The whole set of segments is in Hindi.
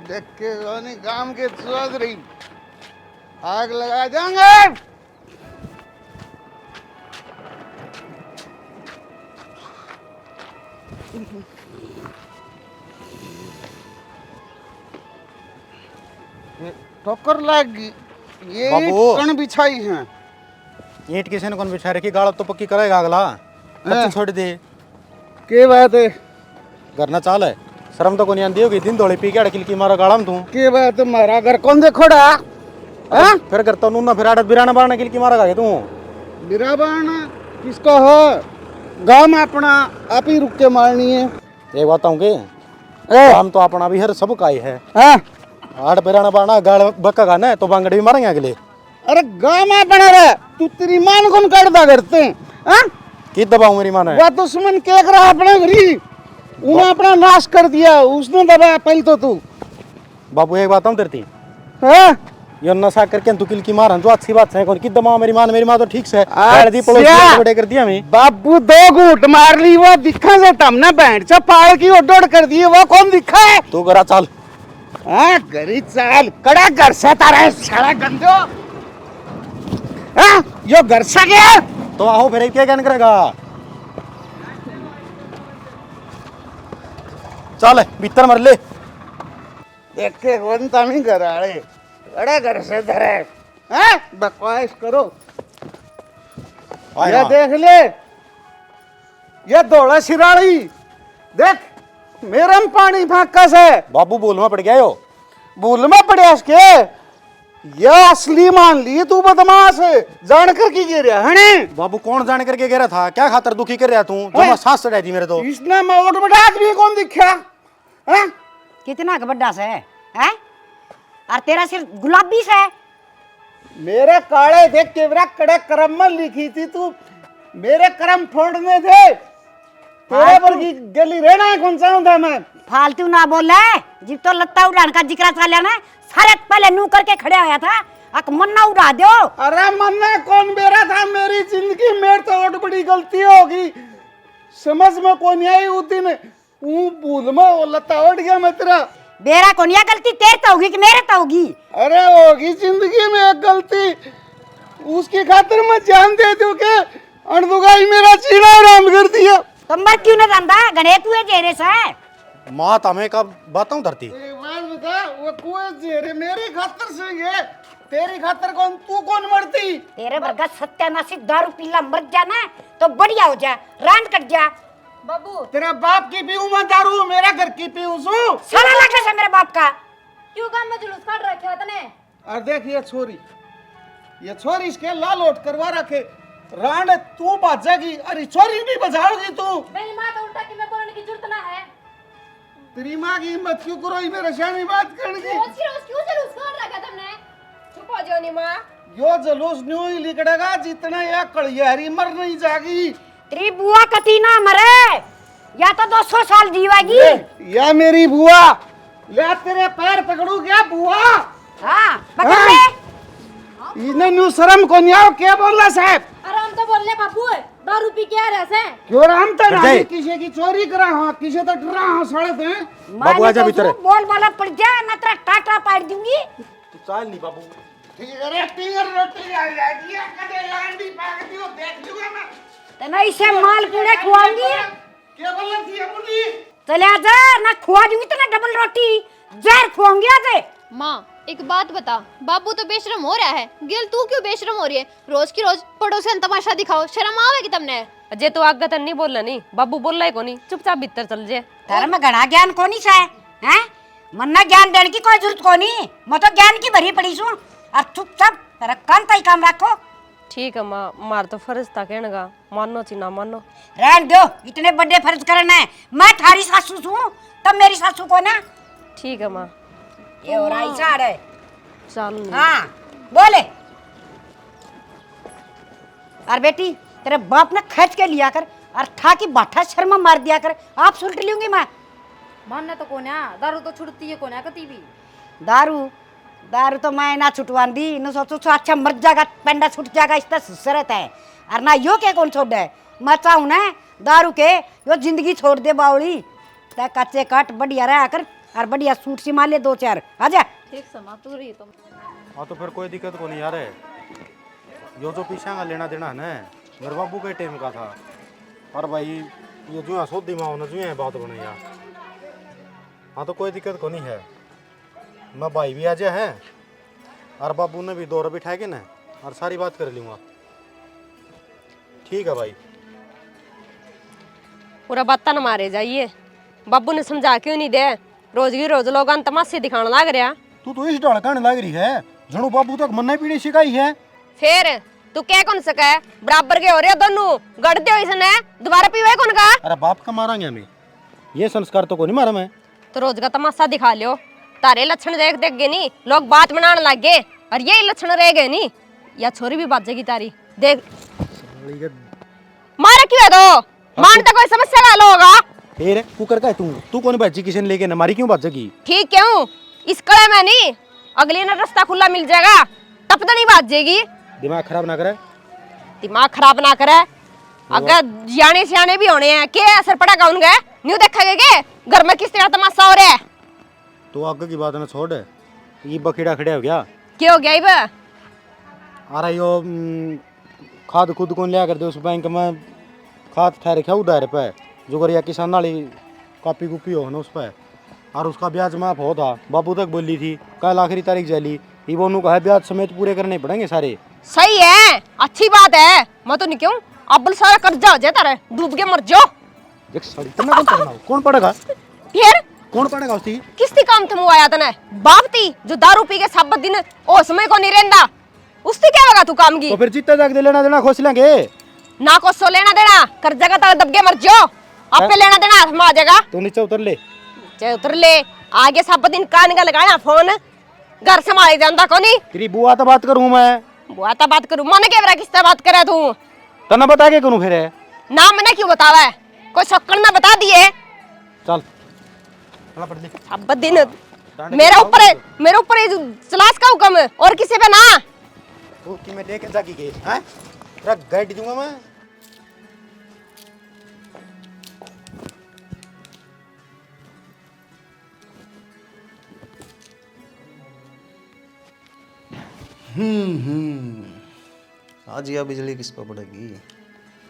देख के रोनी काम के चौधरी आग लगा देंगे। ठोकर लगी ये कौन बिछाई है? ईंट किसी ने कौन बिछा रखी? गाड़ तो पक्की करेगा अगला, कच्ची छोड़ दे। के बात है? घर चाल है, शर्म तो कोनी आंदी होगी। दिन दौड़े पी के अड़किल की मारा गाड़ा में तू के बात है? मारा घर कौन देखोड़ा? हाँ फिर करता नूना फिर आड़त बिराना बारना किल की मारा गा तू बिरा बारना किसको हो? गाँव में अपना आप ही रुक के मारनी है। एक बात के काम तो अपना भी हर सब का ही है। हाँ आड़ बिराना बारना गाड़ बक्का गाना है तो बांगड़ी भी मारेंगे अगले। अरे गाँव में अपना रहा तू तेरी मान कौन काटता करते हैं? हाँ की दबाऊ मेरी माने? वह दुश्मन क्या कर रहा अपने घरी? उन्हें अपना नाश कर दिया, उसने दबाया पहले तो तू। बाबू एक बात हम तेरती हाँ यो नशा करके तू किल की मारन जो अच्छी बात है। कौन की दबाऊ मेरी माँ? मेरी माँ तो ठीक से दी पड़ोस बड़े कर दिया मैं। बाबू दो घूट मार ली वो दिखा से तमने बैंड से पाड़ की ओडोड़ कर दी। वो कौन दिखा है? तू करा चाल। हाँ गरीब चाल कड़ा घर से तारा सारा गंदो। हाँ यो घर से गया तो आओ फिर क्या कहने करेगा? चल भीतर मर ले। देखे कौन तमी घर आड़े बड़ा घर से धरे। हाँ बकवास करो। ये देख ले ये दौड़ा सिराड़ी देख मेरम पानी फाका से। बाबू बोल में पड़ गया यो। भूल में पड़े इसके ये असली मान ली तू बदमाश है जान कर की गिरा है। बाबू कौन जान करके गिरा था? क्या खातर दुखी कर रहा तू? जो सांस चढ़ाई थी मेरे तो। इसने मैं और बड़ा आदमी कौन दिखा? हैं कितना बड़ा से है और तेरा सिर गुलाबी से है। मेरे काले देख के मेरा कड़े करम में लिखी थी तू मेरे करम फोड़ने थे तेरे पर की गली रहना है कौन सा हूं मैं? फालतू ना बोल जिब तो लत्ता उड़ान का जिक्र चला ना सारे पहले नू करके खड़े होया था अक मन्ना उड़ा दो। अरे मन्ना कौन मेरा था? मेरी जिंदगी में तो और बड़ी गलती होगी समझ में कौन आई उस दिन भूल में वो लत्ता उड़ गया मैं तेरा। बेरा कौन या गलती तेरे तो होगी कि मेरे तो होगी? अरे होगी जिंदगी में एक गलती उसकी खातिर मैं जान दे दूं के अणदुगाई मेरा चीना आराम कर दिया। तुम बात क्यों ना जानता गणे तू है जेरे से माँ तमें कब बताऊं धरती बात बता वो कुएं जेरे मेरी खातिर से ये तेरी खातिर कौन तू कौन मरती? तेरे वर्गा सत्यानाशी दारू पीला मर जाना तो बढ़िया हो जा रांड कट जा। बाबू तेरा बाप की पीऊं मैं दारू मेरा घर की पीऊं सू साला लगे से मेरे बाप का क्यों काम में जुलूस काट रखे हो तने? और देख ये छोरी इसके लाल ओट करवा रखे रांड तू भाजेगी अरे छोरी नहीं बचाओगी तू। मेरी माँ तो उल्टा कि मैं बोलने की जरूरत ना है। तेरी माँ की हिम्मत क्यों करो ही मेरे शानी बात करने की? रोज क्यों जुलूस काट रखा तुमने? चुप हो जाओ नी माँ। यो जलूस न्यू ही लिकड़ेगा जितना ये कड़ियारी मर नहीं जागी। तेरी बुआ कती ना मरे या तो 200 साल जीवागी। या मेरी बुआ ले तेरे पैर पकड़ू क्या बुआ? हाँ पकड़ ले। इन्हें न्यू शर्म को नहीं आओ क्या बोल रहा साहब? आराम तो बोल ले बाबू दारू पी के आ रहे से। क्यों राम तो नहीं किसी की चोरी करा हाँ किसी तो डरा हाँ सड़े थे। बाबू आजा भीतर। बोल वाला पड़ जा ना तेरा टाटा पाड़ दूंगी। तू चाल नहीं बाबू। ठीक है रे टिंगर रोटी आ जाएगी या कदे लांडी पाग दियो देख लूंगा मैं। तना इसे माल पूरे खुआऊंगी। क्या बोल रही थी अपनी? चले आजा ना खुआ दूंगी तना डबल रोटी जहर खुआऊंगी आज। माँ एक बात बता बाबू तो बेशरम हो रहा है गिल तू क्यों बेशरम हो रही है? रोज की रोज पड़ोसन तमाशा दिखाओ शर्म आवेगी तुमने? अजय तो आगे तन नहीं बोलना नहीं बाबू बोल रहा है कोनी चुपचाप भीतर चल जे। तेरे में घना ज्ञान कोनी सा है मन्ना ज्ञान देने की कोई जरूरत कोनी मैं तो ज्ञान की भरी पड़ी हूं अब चुपचाप तेरा कान ताई काम रखो। ठीक है माँ मार तो फर्ज था कहने का मानो ची ना मानो रहन दो इतने बड़े फर्ज करना है। मैं थारी सासू हूं तब मेरी सासू को ना। ठीक है माँ ये हो रहा इशारा है। चल हाँ बोले और बेटी तेरे बाप ने खर्च के लिया कर और ठा की बाठा शर्मा मार दिया कर आप सुलट लूंगी मैं। मानना तो कौन है दारू तो छुड़ती है कौन है कती भी। दारू दारू तो मैं ना छुटवान दी न सोचो तो अच्छा मर जाएगा पेंडा छूट जाएगा इसका सुसरत है और ना यो के कौन छोड़ दे मैं चाहूँ ना दारू के यो जिंदगी छोड़ दे बावली ते कच्चे काट बढ़िया रहा कर और बढ़िया सूट सिमा ले 2-4 आजा। ठीक समा तू रही तो हाँ तो फिर कोई दिक्कत को नहीं यार। यो जो पीछा का लेना देना है ना मेरे बाबू के टाइम का था। और भाई ये जो सोधी माँ होना जो है बात बने यार। हाँ तो कोई दिक्कत को नहीं है। मैं भाई भी आ जाए है और बाबू ने भी 2 रुपये बिठाएंगे ना और सारी बात कर लूँगा। ठीक है भाई। पूरा बात न मारे जाइए। बाबू ने समझा क्यों नहीं दे? रोज की रोज लोग तमाशे दिखाने लग रहा। तू तो इस ढड़काने लग रही है जनो बाबू तक मन पीड़ी सिखाई है। फिर तू क्या कौन सका है? बराबर के हो रहे दोनों गड़ते हो इसने दोबारा पीवे कौन का? अरे बाप का मारांगे हमें। ये संस्कार तो को नहीं मारा मैं। तो रोज का तमाशा दिखा लियो। तारे लक्षण देख देख गए नहीं लोग बात बनाने लग गए और यही लक्षण रह गए नहीं। या छोरी भी बात जाएगी तारी देख। मारा क्यों है तो मानता कोई समस्या का हल होगा। फिर कुकर का है तू कौन बाजी किसी ने लेके न मारी क्यों बाजेगी? ठीक क्यों इस कड़े में नहीं अगली ना रास्ता खुला मिल जाएगा तब तो नहीं बाजेगी। दिमाग खराब ना करे। दिमाग खराब ना करे। अगर जाने सियाने भी होने हैं क्या असर पड़ेगा उनका? न्यू देखा के घर में किस तरह तमाशा हो रहा है। तो आगे की बात ना छोड़। ये बखेड़ा खड़े हो गया क्या हो गया इब? अरे यो खाद खुद कौन लिया कर दे उस बैंक में खाद ठहरे क्या उधार पे जो करिया किसान वाली कॉपी कुपी हो ना उस पर और उसका ब्याज माफ हो था। बाबू तक बोली थी कल आखिरी तारीख जली ये बोनू का है ब्याज समेत पूरे करने पड़ेंगे सारे। सही है अच्छी बात है। मैं तो नहीं क्यों अब सारा कर्जा हो जाए तारे डूब के मर जाओ। देख सॉरी तुमने कौन पढ़ना कौन पढ़ेगा? फिर कौन पढ़ेगा उसकी? किसती काम तुम आया तने बाप थी जो दारू पी के सब दिन ओ समय को नहीं रहंदा उससे क्या लगा तू काम की? तो फिर जितना जाके लेना देना खोस लेंगे ना को सो लेना देना कर्जा का तारे दब के मर जाओ। अब पे लेना देना हाथ में आ जाएगा। तो नीचे उतर ले। चाहे उतर ले आगे सब दिन कान का लगाया फोन घर संभाले जाता को नहीं। तेरी बुआ तो बात करूं मैं। बुआ तो बात करूं मन के बरा किससे बात करे तू? तना बता के करूं फिर है? ना मैंने क्यों बतावा है कोई शक्कर ना बता दिए। चल चला पढ़ ले। अब दिन मेरे ऊपर चलास का हुक्म और किसी पे ना। तू कि मैं लेके जागी गई हैं? रख गाइड दूंगा मैं। आज यह बिजली किस पर पड़ेगी?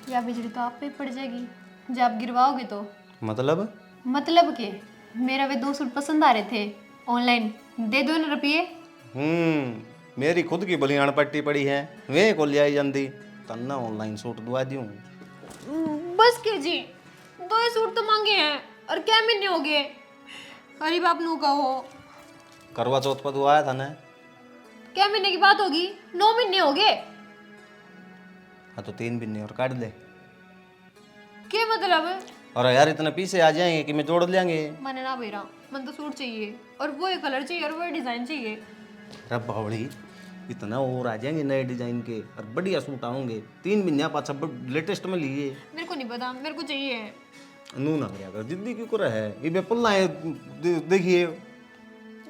या बिजली तो आप पे पड़ जाएगी जब आप गिरवाओगे तो। मतलब के मेरा वे 2 सूट पसंद आ रहे थे ऑनलाइन दे दो ना रुपये। मेरी खुद की बलियान पट्टी पड़ी है वे को ले आई जल्दी तन्ना ऑनलाइन सूट दुआ दूं। बस के जी 2 ही सूट तो मांगे हैं और क्या महीने हो गए? गरीब आप नू कहो करवा चौथ पर दुआ आया था ना। क्या महीने की बात होगी? 9 महीने हो गए। हाँ तो 3 महीने और काट ले। क्या मतलब? और यार इतने पीछे आ जाएंगे कि मैं जोड़ लेंगे। मैंने ना बेरा मन तो सूट चाहिए और वो कलर चाहिए और वो डिजाइन चाहिए। रब भावड़ी इतना और आ जाएंगे नए डिजाइन के और बढ़िया सूट आऊंगे। 3 महीने पाछा लेटेस्ट में लिए। मेरे को नहीं पता मेरे को चाहिए। नू ना करिया कर जिद्दी क्यों कर है ये बेपल्ला है देखिए।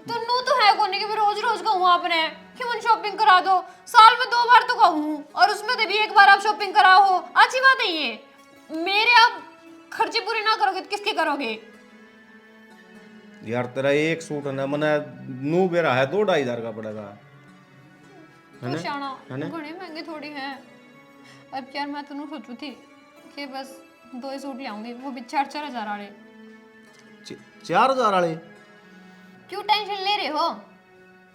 तो नू तो है कोने कि मैं रोज रोज कहूँ आपने कि मन शॉपिंग करा दो। साल में 2 बार तो कहूँ और उसमें तो भी 1 बार आप शॉपिंग कराओ हो। अच्छी बात है ये। मेरे आप खर्चे पूरे ना करोगे तो किसके करोगे? यार तेरा एक सूट है ना मना नू बेरा है 2-2.5 हज़ार का पड़ेगा। तो शाना घने महंगे थोड़ी हैं। अब यार मैं तो नू सोचू थी कि बस 2 ही सूट ले आऊंगी वो भी 4-4 हज़ार वाले। 4 हज़ार वाले? क्यों टेंशन ले रहे हो?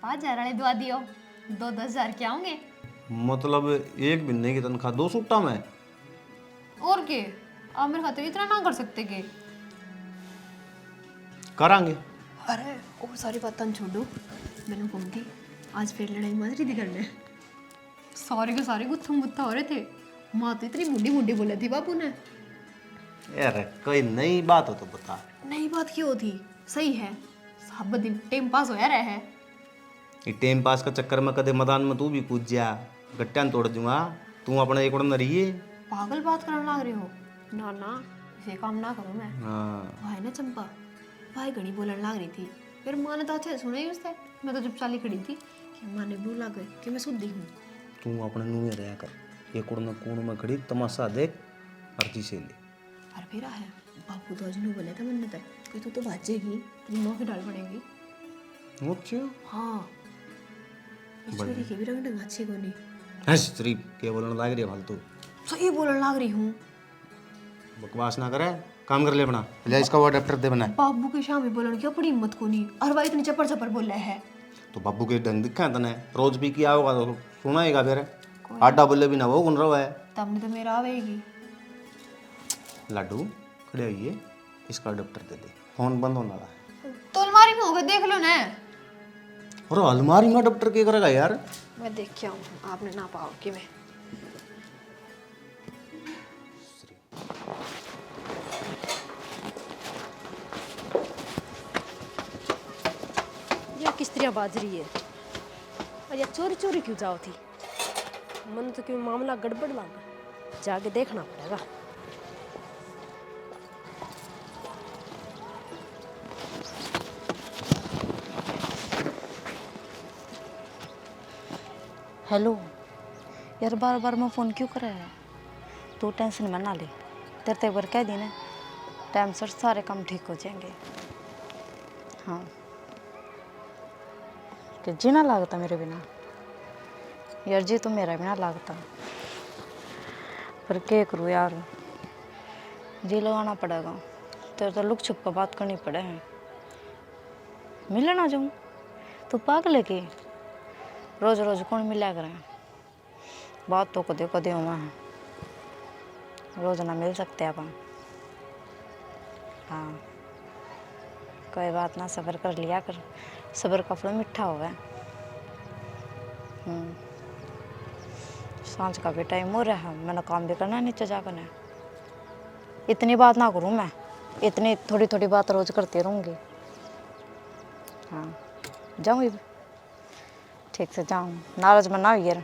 5 हज़ार वाले दुआ दियो 2-10 हज़ार के आऊंगे। मतलब एक महीने की तनख्वाह 2 सूटा में? और के आप मेरे खातिर इतना ना कर सकते के? करांगे। अरे वो सारी बातें छोड़ो। मैंने कौन थी आज फिर लड़ाई मार रही थी करने। सारे के सारे गुत्थम गुत्था हो रहे थे। माँ तो इतनी मुड्डी मुड्डी बोली थी बापू ने। यार कोई नई बात हो तो बता। नई बात क्यों होती? सही है सब दिन टाइम पास होया रहा है। ये टाइम पास का चक्कर में कदे मैदान में तू भी कूद जा गट्टियां तोड़ दूंगा। तू अपना एक उड़न रही पागल बात करने लग रहे हो। ना ना ये काम ना करो मैं। हाँ भाई ना चंपा भाई घड़ी बोलने लग रही थी फिर माँ ने तो अच्छे सुना ही उससे। मैं तो चुप चाली खड़ी थी कि माँ ने बोला कि मैं शुद्ध हूँ। तू अपने नू में रहा कर एक उड़न कूण में खड़ी तमाशा देख अर्जी से ले। और फिर है बापू तो अजनू बोले थे मन्नत है भी तू तो भाजेगी, तेरी माँ की दाल बनेगी। अच्छा हाँ छोरी के भी रंग ढंग अच्छे को नहीं। है स्त्री के बोलने लग रही है फालतू। सही बोलने लग रही हूँ। बकवास ना करे, काम कर ले अपना। ले इसका वो अडेप्टर दे बना। बाबू के शाम में बोलन की अपनी हिम्मत को नहीं, और भाई इतनी चपर चपर बोल रहा है। तो बाबू के ढंग दिखा तने, रोज भी किया होगा तो सुनाएगा फिर। आटा बोले भी ना वो गुन रहा है। तब तो मेरा आवेगी। लाडू खड़े होइए, इसका अडेप्टर दे दे, फोन बंद होने वाला है। तो अलमारी में होगा, देख लो ना। और अलमारी में अडेप्टर क्या करेगा यार? मैं देख के आऊँ, आपने ना पाओ कि मैं ये किस्तियाँ बाज रही है और ये चोरी चोरी क्यों जाओ थी? मन तो क्यों मामला गड़बड़ लगा, जाके देखना पड़ेगा। हेलो यार, बार बार मैं फ़ोन क्यों कर रहा है? तू टेंशन में ना ले, तेरे तो एक बार कह दी ना, टाइम से सारे काम ठीक हो जाएंगे। हाँ कि जी ना लागता मेरे बिना यार, जी तो मेरा बिना लागता, पर क्या करूँ यार, जी लगाना पड़ेगा। तेरे तो लुक छुप कर बात करनी पड़े हैं। मिले ना जाऊँ तो पागल है कि रोज रोज कौन मिला करें? बात तो कदे कदे हुआ है, रोज ना मिल सकते अपन। हाँ कोई बात ना, सब्र कर लिया कर, सब्र का फल मीठा होगा। सांझ का भी टाइम हो रहा है, मैंने काम भी करना है नीचे जाकर। है इतनी बात ना करूँ मैं, इतनी थोड़ी थोड़ी बात रोज करती रहूँगी। हाँ जाऊँगी, ठीक से जाऊँ, नाराज मना हुई यार।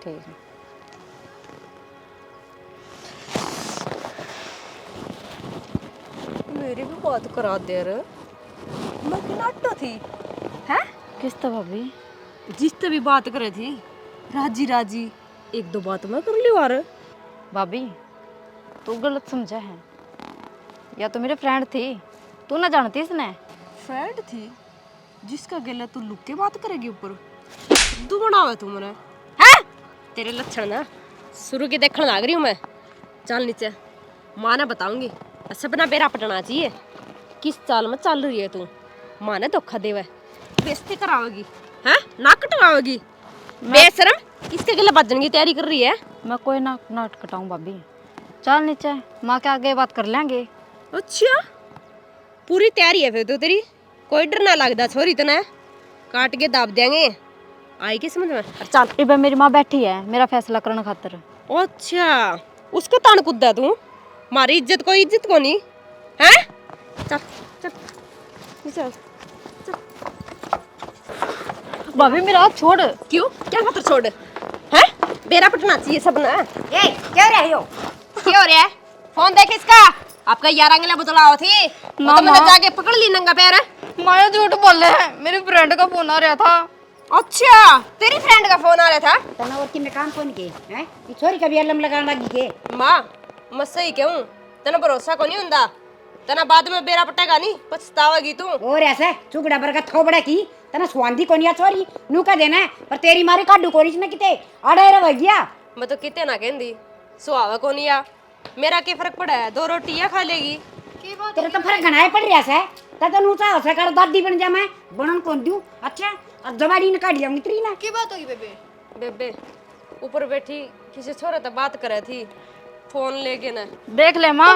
ठीक है मेरी भी बात करा दे रे, मैं कि नाटो थी हैं? किस तो भाभी? जिससे भी बात करे थी राजी राजी, एक दो बात मैं कर ली यार। भाभी तू गलत समझा है, या तो मेरे फ्रेंड थी, तू ना जानती इसने। फ्रेंड थी जिसका गेला तू लुक के बात करेगी ऊपर दू बनावे तू मने हैं? तेरे लक्षण ना शुरू के देखने लग रही हूँ मैं। चल नीचे, माँ ने बताऊंगी, सपना बेरा पटना चाहिए। किस चाल में चल रही है तू? माँ ने धोखा देवा, बेइज्जती करावेगी हैं, नाक कटवाएगी बेशरम। किसके गले बजने की तैयारी कर रही है? मैं कोई नाट कटाऊँ भाभी, चल नीचे, माँ के आगे बात कर लेंगे। अच्छा पूरी तैयारी है फिर तो तेरी, कोई डर ना लगता छोरी तना, काट के दाब देंगे। आई की समझ में? चल इबे मेरी माँ बैठी है मेरा फैसला करने खातर। अच्छा उसका तान कुद्दा तू, मारी इज्जत कोई इज्जत को नहीं हैं? चल चल चल चल। भाभी मेरा हाथ छोड़। क्यों, क्या खातर छोड़ हैं? बेरा पटना चाहिए सब ना। ए क्या रहे हो? क्या हो रहा है? फोन देख इसका, आपका 11 अंगला बतलाओ थी, वो तो मैंने जाके पकड़ ली नंगा पैर। माया झूठ बोल रहे हैं, मेरी फ्रेंड का फोन आ रहा था। अच्छा तेरी फ्रेंड का फोन आ रहा था? तना और की में काम कौन के हैं? ये छोरी का भी अल्लम लगाने लगी के। माँ मैं सही कहूँ, तना भरोसा को नहीं हुंदा, तना बाद में बेरा पटेगा नहीं, पछतावेगी तू। और ऐसे चुगड़ा बरका थोबड़ा की तना स्वांदी कोनिया छोरी नू का देना है, पर तेरी मारी काडू कोनी इसने किते अड़े रह गया। मैं तो किते ना कहंदी, सुहावा को नहीं आ, मेरा क्या फर्क पड़ा है, 2 रोटियां खा लेगी। तेरे तो फर्क घनाए पड़ रहा है, ता नू सा कर दादी बन जा, मैं बनन कौन दूं। अच्छा अब जवाड़ी ने काट लिया मित्री ना। की बात होगी बेबे? बेबे ऊपर बैठी किसी छोरे से बात करे थी, फोन लेके ना। देख ले माँ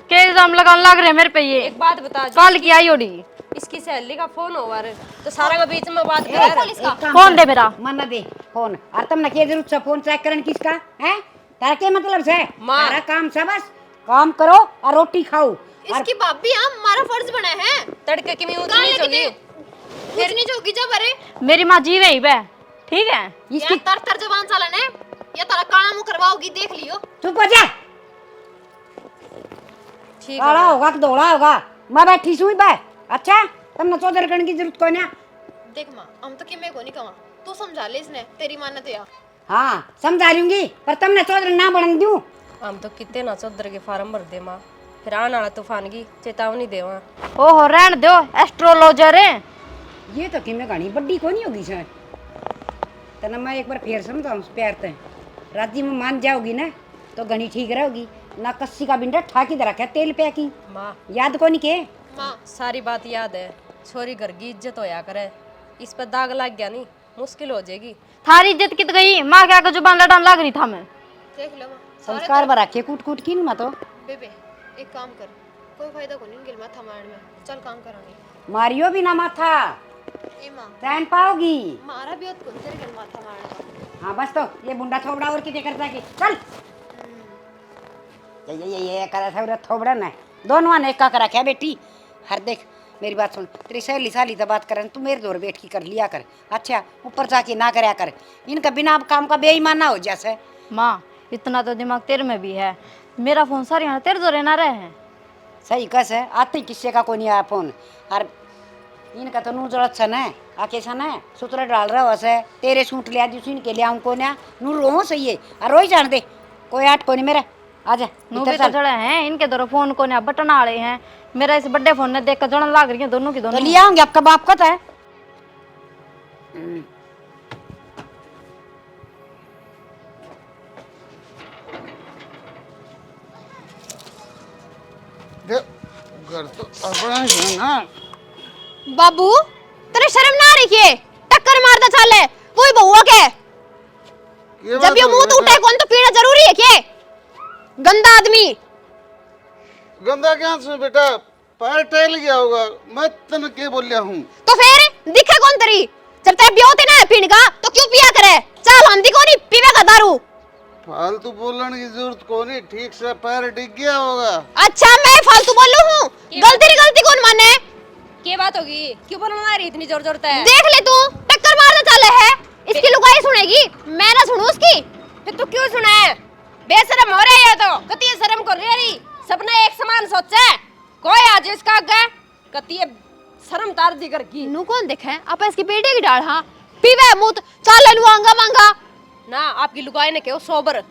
के इल्जाम लगाने लग रहे मेरे पे। ये एक बात बता, कल की आई ओडी, इसकी सहेली का फोन होवा रे, तो सारा के बीच में बात करे। फोन दे मेरा। मन दे फोन, और तुम ना के जरूरत से फोन चेक करन किसका है? तारा के मतलब से तारा काम से बस काम करो और रोटी खाओ। इसकी भाभी हम हमारा फर्ज बना है, तड़के की ऊंच नीच होगी, कुछ नहीं जोगी जब अरे मेरी माँ जी वही बे, ठीक है? इसकी तर तर जबान चालन है, या तारा काना मुंह करवाओगी, देख लियो। चुप हो जा, ठीक काला होगा कि धोला होगा, मैं बैठी सुई बे। अच्छा तुमने चौधर करने की जरूरत कोई ना। देख माँ हम तो किमे को नहीं कहा, तू समझा ले इसने, तेरी मानत है। हाँ समझा लूंगी, पर तुमने चौधर ना बन दूं। हम तो कितने ना चौधर के फार्म भर दे माँ, फिर आने वाला तूफान की चेतावनी देवा। ओहो रहन दो एस्ट्रोलॉजर है। ये तो कि मैं घनी बड्डी को नहीं होगी शायद। तना मैं एक बार फिर समझाऊँ प्यार ते राजी में मान जाओगी ना तो घनी ठीक रहोगी ना। कस्सी का बिंडा ठाकी दे रखा तेल पैकिंग माँ याद को नहीं के माँ सारी बात याद है। छोरी घर की इज्जत होया करे, इस पर दाग लग गया नहीं मुश्किल हो जाएगी। थारी इज्जत कित गई माँ क्या को जुबान लड़ान लग रही था मैं। देख लो माँ संस्कार बरा के कूट कूट की मत तो बेबे एक काम कर, कोई फायदा को नहीं गिल माथा मारने में, चल काम करांगे। मारियो भी ना माथा ए माँ तैन पाओगी। मारा भी होत कौन तेरे गिल माथा मारने का। हाँ बस तो ये बुंडा थोबड़ा और कितने करता की चल ये करा था थोबड़ा ना दोनों ने एक करा क्या बेटी। हर देख मेरी बात सुन, तेरी सहेली साली तो बात कर तू मेरे दौर बैठ की कर लिया कर। अच्छा ऊपर जाके ना करया कर, इनका बिना काम का बेईमान ना हो जैसे। माँ इतना तो दिमाग तेरे में भी है, मेरा फोन सारे यहाँ तेरे जोरे ना रहे हैं। सही कस है आते किससे का कोई नहीं आया फोन। और इनका तो नू जरूरत सन है आके सन है सुतरा डाल रहा वैसे तेरे सूट लिया जिस इनके लिया उनको ना नू रो सही है और रोई जान दे कोई आट को नहीं मेरा आजा नू भी तो जड़े हैं इनके दोनों फोन को ना बटन आले हैं। मेरा इस बड़े फोन ने देख कर जड़न लाग रही है दोनों की तो दोनों। लिया होंगे आपका बाप का था। घर तो अपना है ना। बाबू तेरे शर्म ना आ रही है? टक्कर मारता चाले वही बहुआ के जब ये मुंह तो उठे कौन तो पीना जरूरी है के गंदा आदमी। गंदा क्या से बेटा पैर टहल गया होगा मैं तन के बोलिया हूँ। तो फिर दिखे कौन तेरी जब तेरे ब्याह होते ना पीने का तो क्यों पिया करे। चल हम दी को नहीं पीवे का दारू। फालतू बोलने की जरूरत को नहीं, ठीक से पैर डिग गया होगा। अच्छा मैं फालतू बोलू हूँ? गलती कौन माने? क्या बात होगी क्यों बोलना रही इतनी जोर जोर है? देख ले तू टक्कर मारने चले है इसकी लुगाई सुनेगी मैं ना सुनू उसकी। फिर तू क्यों सुना है? बेशरम हो रही है तो कती शर्म कर रही सबने एक समान सोचा है कोई आज इसका आगे कती शर्म तार दी कर की नू कौन देखे आप इसकी पेटी की डाल। हाँ पीवे मुत चाल लू आंगा मांगा ना आपकी लुगाई ने क्यों सोबर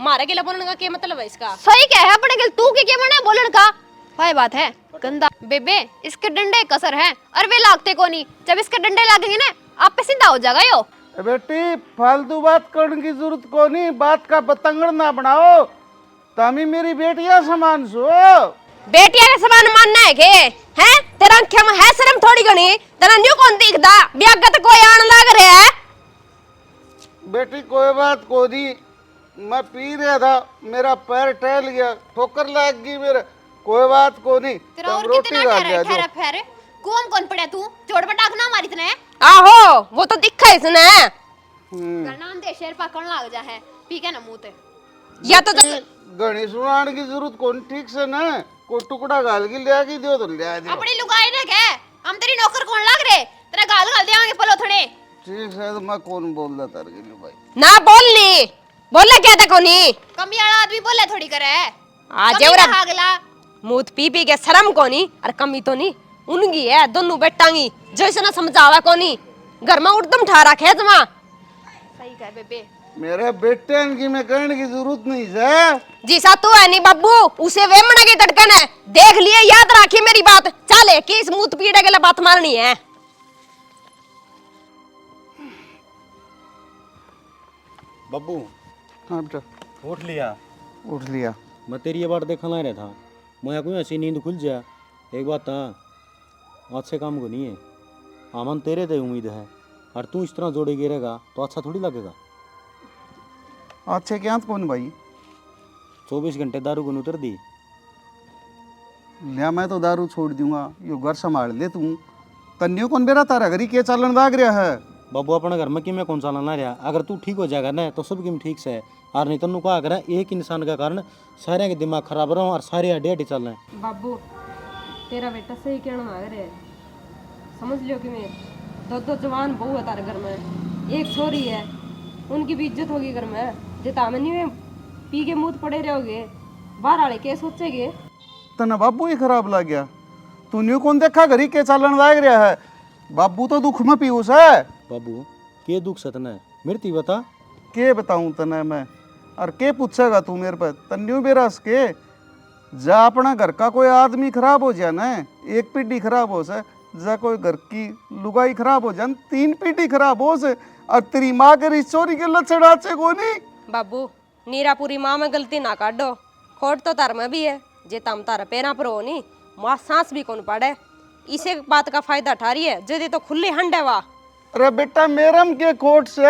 मारे के बोलने का क्या मतलब है इसका? सही कह है अपने के तू के मना बोलन का भाई बात है गंदा। बेबे इसके डंडे कसर है और वे लागते को नहीं, जब इसके डंडे लागेंगे ना आप पे सीधा हो जाएगा यो। बेटी फालतू बात करने की जरूरत को नहीं, बात का पतंगड़ ना बनाओ। तामी मेरी बेटिया समान सो। बेटिया के समान मानना है के हैं? तेरा आंखें में है शर्म थोड़ी घनी तेरा न्यू कौन दिखदा ब्यागत कोई आन लग रहा है। बेटी कोई बात को नहीं, मैं पी रहा था मेरा पैर टहल गया ठोकर लग गई मेरे, कोई बात को नहीं। तेरा और रोटी कितना खा गया ठहरा फेर कौन पड़ा तू चोट पटाक ना मारी तने। आहो वो तो दिखा इसने करना दे शेर पकड़ लग जा है पी के ना मुंह ते या तो घनी सुनाने की जरूरत कौन, ठीक से ना कोई टुकड़ा गाल के ले आके दियो तो ले आ दियो। अपनी लुगाई ने के हम तेरी नौकर कौन लग रे तेरा गाल गाल देवांगे पलोथणे। ठीक है तो मैं कौन बोल रहा तार के लिए भाई ना बोलनी बोले क्या था कोनी कमी वाला आदमी बोले थोड़ी करे आज कमी ना हागला मुंह पी पी के शर्म कोनी और कमी तो नहीं उनकी है दोनों बेटांगी जैसे ना समझावा कोनी घर में उठदम ठा रखे जमा। सही कह बेबे मेरे बेटे की मैं कहने की जरूरत नहीं है। जी सा तू है नहीं बब्बू उसे वे मना के तड़कन है देख लिए याद रखी मेरी बात चले कि इस मुंह पीड़े के लिए बात मारनी है। बब्बू हाँ बेटा उठ लिया? उठ लिया। मैं तेरी ये बात देखा ला रहा था मैं कोई ऐसी नींद खुल जा। एक बात था आज से काम को नहीं है आमन तेरे ते उम्मीद है और तू इस तरह जोड़े गिरेगा तो अच्छा थोड़ी लगेगा। अच्छे क्या कौन भाई 24 घंटे दारू को उतर दी लिया मैं तो दारू छोड़ दूंगा यो घर संभाल ले तू तन्यो कौन बेरा तारा घरी के चालन दाग रहा है। बाबू अपने घर में कि मैं कौन सा लाना रहा अगर तू ठीक हो जाएगा ना तो सब किम ठीक से है और नहीं तो कहा कर एक इंसान का कारण सारे के दिमाग खराब रहा और सारे अड्डे चल रहे हैं। बाबू तेरा बेटा सही कहना मांग रहे है समझ लियो कि मैं दो जवान बहू है तारे घर में एक छोरी है उनकी भी इज्जत होगी घर में जिता में नहीं पी के मुंह पड़े रहोगे बाहर वाले के सोचेगे तना बाबू ही खराब लग गया तू न्यू कौन देखा घरी के चालन दाग रहा है। बाबू तो दुख में पीयूस है। बाबू के दुख सतना है मृत्यु बता के बताऊं तने मैं और के पूछेगा तू मेरे पे तन्यू बेरस के जा अपना घर का कोई आदमी खराब हो जाए ना, एक पीढ़ी खराब हो से, जा कोई घर की लुगाई खराब हो जाए 3 पीढ़ी खराब हो से, और तेरी माँ के चोरी के लक्षण आचे को नहीं। बाबू नीरापुरी माँ में गलती ना काटो, खोट तो तार में भी है, जे तम तारा पैरा पर हो नी माँ सांस भी कौन पड़े, इसे बात का फायदा उठा रही है, जदे तो खुले हंडे वा। अरे बेटा मेरम के खोट से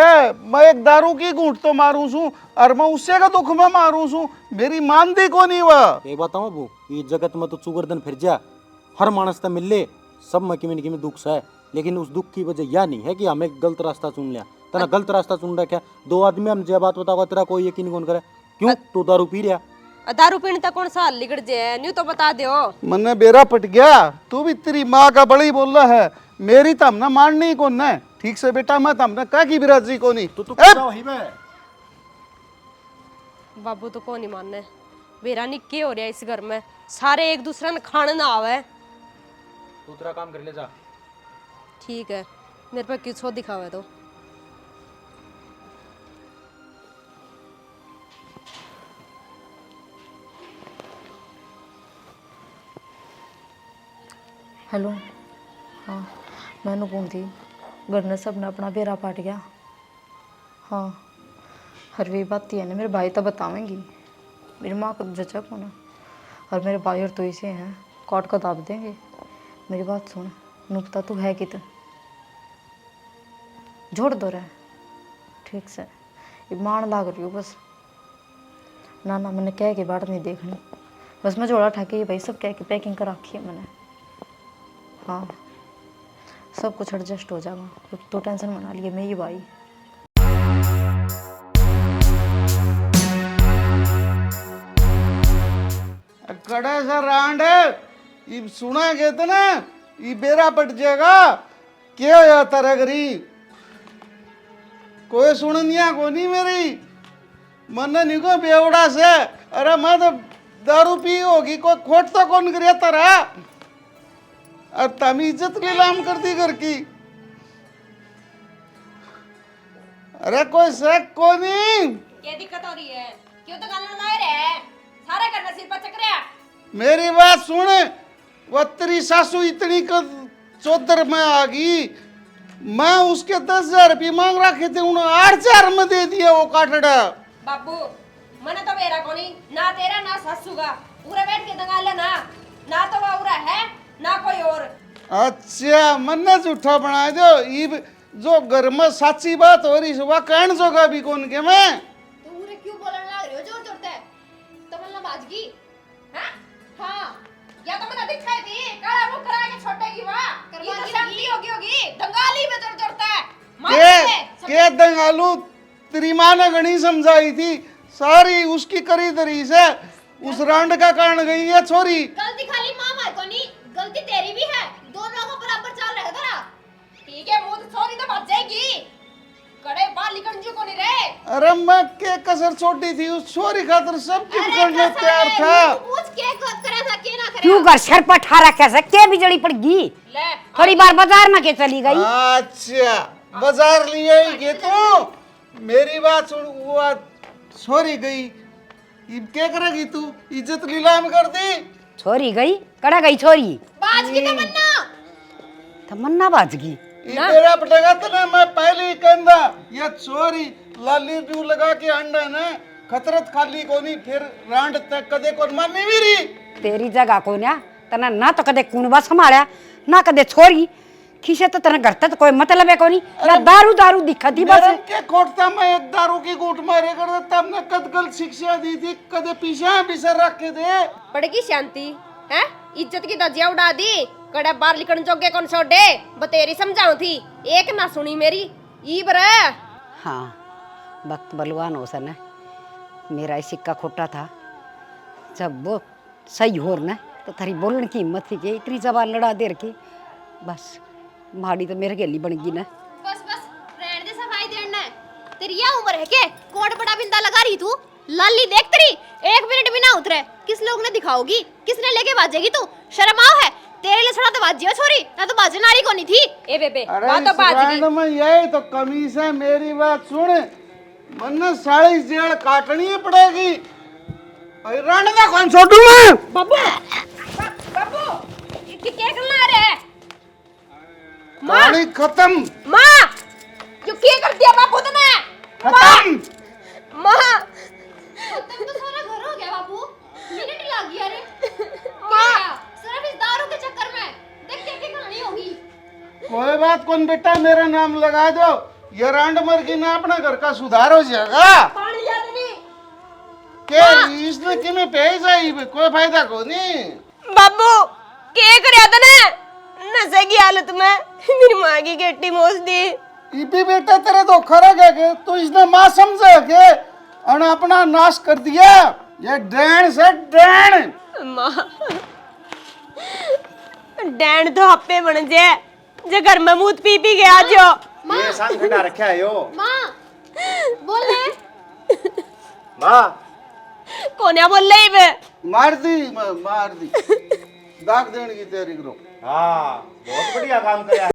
मैं एक दारू की घूंट तो मारू छू और मैं उससे का दुख में मारू छू, मेरी मानती को नहीं वह। एक बात अबू, ये जगत में तो चुगरदन फिर जा, हर मानस तो मिले, सब में किमी दुख है, लेकिन उस दुख की वजह यह नहीं है कि हमें गलत रास्ता चुन लिया। तना गलत रास्ता चुन रखा, 2 आदमी हम जब बात बताओ तेरा कोई यकीन कौन करे, क्यों तू दारू पी रहा? दारू पीने तक कौन सा लिगड़ जाए, न्यू तो बता दो। मन्ने बेरा पट गया, तू भी तेरी माँ का बड़ी बोल रहा है, मेरी तम ना माननी को न ठीक से बेटा, मैं तम ना का की बिराजी को नहीं तो वही में बाबू तो कौन नहीं मानने, बेरा निक्के हो रहा है इस घर में, सारे एक दूसरे ने खाने ना आवे। तू तेरा काम कर ले जा। ठीक है, मेरे पे किसको दिखावे तो। हेलो, हाँ मैंने कौन थी, घर ने सब ने अपना बेरा पाट गया। हाँ हर वी बात है ना, मेरे भाई तो बतावेंगी, मेरी माँ को तो जचा कौन है, और मेरे भाई और तो इसे हैं कॉट को दाब देंगे। मेरी बात सुन, नुकता तू है कित जोड़ दो रहे ठीक से, ये मान लाग रही हो बस। ना ना मैंने कह के बात नहीं देखनी, बस मैं जोड़ा ठाके भाई सब कह के पैकिंग कर रखी है मैंने। हाँ सब कुछ एडजस्ट हो जाएगा, तो टेंशन मना लिए मेरी भाई। कड़े सा रांड है, ये सुना कहते ना, ये बेरा पट जाएगा, क्या हो तारा गरी कोई सुनिया को नहीं मेरी, मन नहीं को बेवड़ा से। अरे मैं तो दारू पी होगी, कोई खोट तो कौन करिया तारा, और तम इज्जत नीलाम कर दी घर की। अरे कोई शक को नहीं, क्या दिक्कत हो रही है, क्यों तो गाना ना रहे, सारा करना सिर पर चकरिया। मेरी बात सुन, वो तेरी सासू इतनी चौधर में आ गई, मैं उसके 10,000 रुपये मांग रखे थे, उन्होंने 8,000 में दे दिया वो काटड़ा। बाबू मने तो मेरा कोनी, ना तेरा ना सासू का, पूरा बैठ के दंगा लेना, ना तो वो उरा है ना कोई और। अच्छा मन्ने झूठा बना दो, ये जो घर में सच्ची बात हो रही सुबह कहन जोगा भी कौन के मैं। तुम मुझे क्यों बोलने लग रही हो जोर जोर से, तमन्ना बाजगी हैं? हाँ या तो मैंने दिखाई थी, काला मुंह करा के छोटेगी वाह, ये तो शांति होगी दंगाली में जोर जोर से के दंगालू, तेरी माँ ने घनी समझाई थी, सारी उसकी करी दरी से उस रांड का कारण गई है छोरी। गलती खाली मामा को नहीं, गलती तेरी भी है, दोनों को बराबर चल रहा है तेरा। ठीक है मुंह छोरी तो बच जाएगी, कड़े बाल निकल जो को नहीं रहे। अरे मैं के कसर छोटी थी, उस छोरी खातिर सब कुछ करने तैयार था। पूछ के करा था के ना करे, क्यों घर सर पर ठारा कैसे के बिजली पड़ गई, ले थोड़ी बार बाजार में के चली गई। अच्छा बाजार लिए ये तो मेरी बात सुन, वो छोरी गई, ये क्या करेगी तू, इज्जत नीलाम कर दी। छोरी गई, कड़ा गई छोरी, बाजगी तमन्ना, तमन्ना बाजगी। ये मेरा पटेगा तो ना, मैं पहले ही कहंदा ये छोरी लाली ड्यू लगा के अंडा ना खतरत खाली कोनी, फिर रांड तक कदे को मानी मेरी। तेरी जगह को तना ना तो कदे कुणबा संभाला ना कदे छोरी, खिसे तो तना घर तक कोई मतलब है कोनी, या दारू दारू दिखती बस। मेरे के खोटता मैं एक दारू की घूंट मारे कर देता, हमने कद गलत शिक्षा दी थी, कदे पीछे बिसर रखे थे। पड़ेगी शांति है, इज्जत की दजिया उड़ा दी, कड़ा बाहर लिखण जोगे कौन छोड़े, बतेरी समझाऊं थी, एक ना सुनी मेरी ई बर। हाँ वक्त बलवान हो सन, मेरा सिक्का खोटा था, जब वो सही हो न तो थारी बोलने की हिम्मत थी कि इतनी जबान लड़ा दे रखी, बस माड़ी तो मेरे गेली बन गई ना। बस बस रहने दे, सफाई देना है, तेरी ये उम्र है के कोट बड़ा बिंदा लगा रही तू, लाली देख तेरी 1 मिनट भी ना उतरे, किस लोग ने दिखाओगी, किसने लेके बाजेगी तू, शर्म आओ है, तेरे लिए थोड़ा तो बाजियो छोरी, ना तो बाजे नारी को नहीं थी। ए बेबे अरे बात तो बाजगी, में यही तो कमीज है, मेरी बात सुन, मन 40 जेल काटनी पड़ेगी, अरे राणा का कौन छोड़ू मैं? बाबू बाबू ये क्या करना रे कहानी खत्म। माँ यो क्या कर दिया बापू तूने खत्म। माँ तुम तो सारा घर हो गया बाबू, मिनट ही लग गया रे। क्या सिर्फ इस दारू के चक्कर में देख क्या क्या कहानी होगी। कोई बात कौन बेटा, मेरा नाम लगा दो, ये रांड मर की ना अपना घर का सुधार हो जाएगा। पानी याद नहीं के इसने किने पे जाई कोई फायदा को नहीं। बाबू क्या कर तने नशे की हालत में मेरी माँ की गेटी मोच दी। इपी बेटा तेरे तो खरग है के तू इसने माँ समझे के और अपना नाश कर दिया। ये डैन से डैन। माँ डैन तो हप्पे बन जाए जो घर में मूत पी पी गया जो ये सांग खड़ा रखा है यो माँ बोल ले। माँ कोन्या बोल रही बे मार दी दाग देने की तैयारी करो। हाँ बहुत बढ़िया काम किया